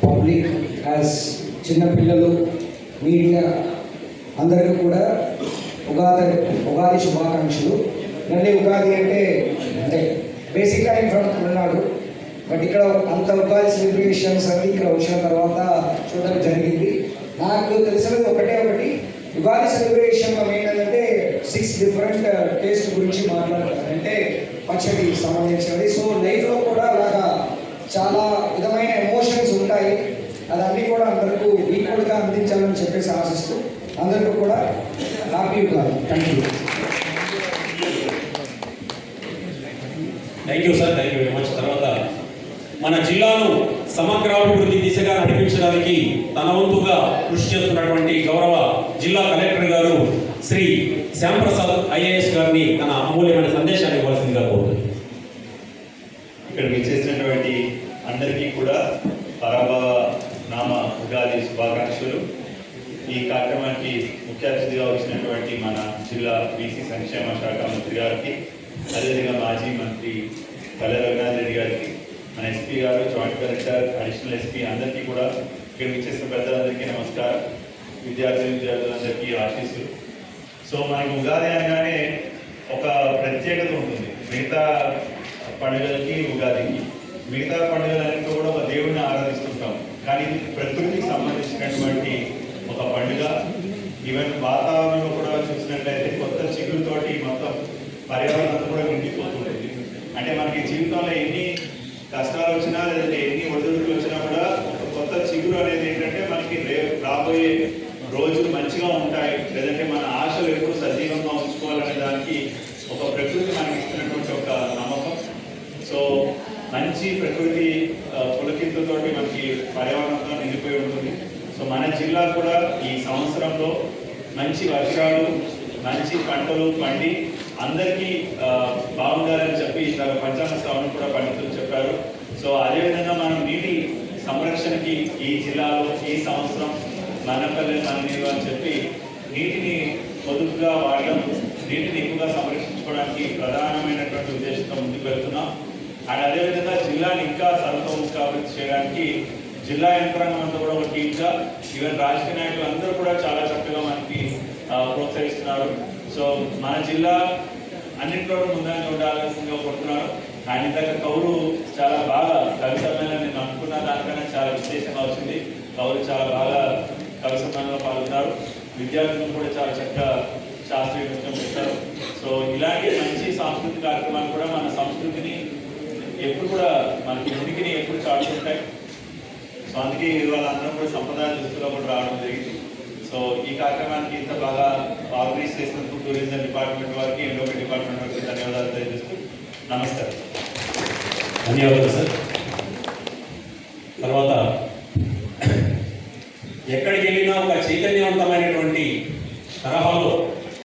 Public as చిన్నపిల్లలు media అందరికీ కూడా ఉగాది శుభాకాంక్షలు. మళ్ళీ ఉగాది అంటే బేసిక్గా నేను ఫ్రమ్ తమిళనాడు, బట్ ఇక్కడ అంత ఉగాది సెలబ్రేషన్స్ అవి ఇక్కడ వచ్చిన తర్వాత చూడడం జరిగింది. నాకు తెలిసినది ఒకటి ఉగాది సెలబ్రేషన్ ఏంటంటే 6 డిఫరెంట్ టేస్ట్ గురించి మాట్లాడతారు, అంటే పచ్చడి సంబంధించినది. సో లైఫ్లో కూడా అలాగా చాలా విధమైన ఎమోషన్స్ ఉంటాయి, అదన్నీ కూడా అందరికీ ఈక్వల్గా అందించాలని చెప్పేసి ఆశిస్తూ అందరికీ కూడా happy Ugadi. Thank you. Thank you sir, thank you very much. తర్వాత మన జిల్లాను సమగ్రాభివృద్ధి దిశగా నడిపించడానికి తన వంతుగా కృషి చేస్తున్నటువంటి గౌరవ జిల్లా కలెక్టర్ గారు శ్రీ శ్యాంప్రసాద్ ఐఏఎస్ గారిని తన అమూల్యమైన సందేశాన్ని ఇవ్వాల్సిందిగా కోరుతుంది. ఇక్కడ విచ్చేసినటువంటి అందరికీ కూడా పరాభవ నామ ఉగాది శుభాకాంక్షలు. ఈ కార్యక్రమానికి ముఖ్య అతిథిగా వచ్చినటువంటి మన జిల్లా బీసీ సంక్షేమ శాఖ మంత్రి గారికి, అదేవిధంగా మాజీ మంత్రి పల్లె రఘునాథ్ రెడ్డి గారికి, మన ఎస్పీ గారు, జాయింట్ కలెక్టర్, అడిషనల్ ఎస్పీ అందరికీ కూడా, ఇక్కడ విచ్చేసిన పెద్దలందరికీ నమస్కారం. విద్యార్థులందరికీ ఆశీస్సులు. సో మనకి ఉగాది అనగానే ఒక ప్రత్యేకత ఉంటుంది. మిగతా పండుగలకి ఉగాదికి, మిగతా పండుగలన్నింటిలో కూడా ఒక దేవుడిని ఆరాధిస్తుంటాం, కానీ ప్రకృతికి సంబంధించినటువంటి ఒక పండుగ. ఈవెన్ వాతావరణంలో కూడా చూసినట్లయితే కొత్త చిగురుతోటి మొత్తం పర్యావరణం కూడా నిండిపోతుంటుంది. అంటే మనకి జీవితంలో ఎన్ని కష్టాలు వచ్చినా, లేదంటే ఎన్ని ఒడిదుడుకులు వచ్చినా కూడా ఒక కొత్త చిగురు అనేది ఏంటంటే మనకి రాబోయే రోజులు మంచిగా ఉంటాయి, లేదంటే మన ఆశలు ఎప్పుడు సజీవంగా ఉంచుకోవాలనే దానికి ఒక ప్రకృతి మనకి ఇస్తున్నటువంటి ఒక నమ్మకం. సో మంచి ప్రకృతి పులకింతతోటి మనకి పర్యావరణంతో నిండిపోయి ఉంటుంది. సో మన జిల్లా కూడా ఈ సంవత్సరంలో మంచి వర్షాలు, మంచి పంటలు పండి అందరికీ బాగుండాలని చెప్పి ఇతర పంచాంగ శ్రవణం కూడా పండితులు చెప్పారు. సో అదేవిధంగా మనం నీటి సంరక్షణకి ఈ జిల్లాలో ఈ సంవత్సరం మనపల్లె మన నీరు అని చెప్పి నీటిని పొదుపుగా వాడడం, నీటిని ఎక్కువగా సంరక్షించుకోవడానికి ప్రధానమైనటువంటి ఉద్దేశంతో ముందుకు వెళ్తున్నాం. అండ్ అదేవిధంగా జిల్లాని ఇంకా సర్వతోముఖాభివృద్ధి చేయడానికి జిల్లా యంత్రాంగం అంతా కూడా ఒక టీమ్గా, ఈవెన్ రాజకీయ నాయకులు అందరూ కూడా చాలా చక్కగా మనకి ప్రోత్సహిస్తున్నారు. సో మన జిల్లా అన్నింటిలో ముందంగా ఉండాల్సిందిగా కోరుతున్నారు. ఆయన ఇందాక కౌలు చాలా బాగా కవి సమ్మేళనం నేను అనుకున్న దానికన్నా చాలా విశేషంగా వచ్చింది. కౌలు చాలా బాగా కవి సమ్మేళనంలో పాల్గొన్నారు. విద్యార్థులు కూడా చాలా చక్కగా శాస్త్రీయ నృత్యం పెట్టారు. సో ఇలాంటి మంచి సాంస్కృతిక కార్యక్రమాలు కూడా మన సంస్కృతిని ఎప్పుడు కూడా మనకి ఉనికిని ఎప్పుడు చాటుకుంటాయి. సో అందుకే వాళ్ళందరూ కూడా సంప్రదాయ దుస్తుల్లో కూడా రావడం జరిగింది. సో ఈ కార్యక్రమానికి ఇంత బాగా ఆర్గనైజ్ చేసినందుకు టూరిజం డిపార్ట్మెంట్ వారికి, ఎండోమెంట్ డిపార్ట్మెంట్ వారికి ధన్యవాదాలు తెలియజేస్తూ నమస్కారం. ధన్యవాదాలు సార్.